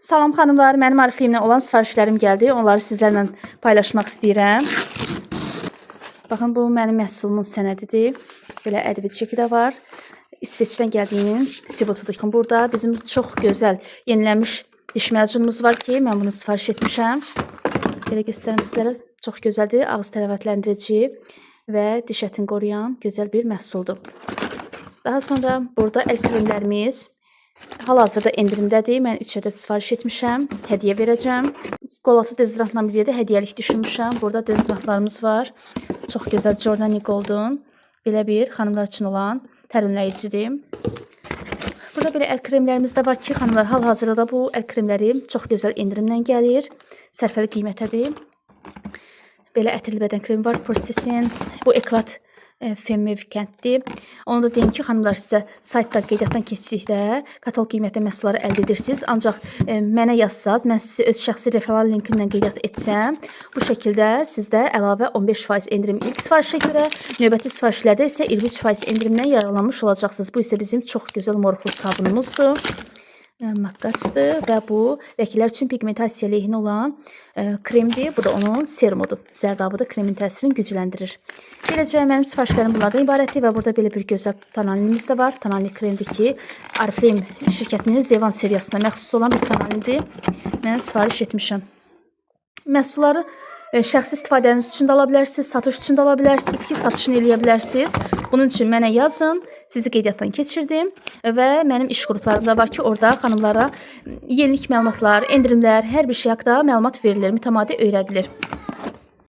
Salam xanımlar, mənim Arifliyimlə olan sifarişlərim gəldi. Onları sizlərlə paylaşmaq istəyirəm. Baxın, bu mənim məhsulumun sənədidir. Belə ədəbi çeki də var. İsveçdən gəldiyinin sübutudur. Burada bizim çox gözəl yenilənmiş diş macunumuz var ki, mən bunu sifariş etmişəm. Belə göstərim sizlərə. Çox gözəldir. Ağız tərəvətləndirici və diş ətini qoruyan gözəl bir məhsuldur. Daha sonra burada əl kremlərimiz hal-hazırda endirimdədir. Mən 3 ədəd sifariş etmişəm. Hədiyyə verəcəm. Qolatı dezodorantla bir yerdə hədiyyəlik düşünmüşəm. Burada dezodorantlarımız var. Çox gözəl Jordani Gold'un belə bir xanımlar üçün olan tərinləyicidir. Burada belə əl kremlərimiz də var ki, xanımlar hal-hazırda bu əl kremləri çox gözəl endirimlə gəlir. Sərfəli qiymətədir. Belə ətirli bədən kremi var, Processin. Bu Eclat Femme Weekend'dir. Onu da deyim ki, xanımlar sizə saytda qeydiyyatdan keçdikdə katalog qiymətli məhsulları əldə edirsiniz. Ancaq mənə yazsaz, mən sizi öz şəxsi referral linkimlə qeydiyyat etsəm, bu şəkildə sizdə əlavə 15% endirim ilk sifarişə görə, növbəti sifarişlərdə isə 23% endirimdən yararlanmış olacaqsınız. Bu isə bizim çox gözəl moruqlu sabunumuzdur. Makkajdır və bu ləkələr üçün pigmentasiya lehinə olan kremdir. Bu da onun serumudur. Zərdabı da kremin təsirini gücləndirir. Beləcə mənim sifarişlərim bunlardan ibarətdir və burada belə bir gözəl tonalimiz də var. Tonalli kremdir ki, Ariflame şirkətinin Zevan seriyasına məxsus olan bir tonallidir. Mən sifariş etmişəm. Məhsulları şəxsi istifadəniz üçün də ala bilərsiniz, satış üçün də ala bilərsiniz ki, satışını eləyə bilərsiniz. Bunun üçün mənə yazın, sizi qeydiyyatdan keçirdim və mənim iş qruplarım da var ki, orada xanımlara yenilik məlumatlar, endirimlər, hər bir şey haqqında məlumat verilir, mütəmadi öyrədilir.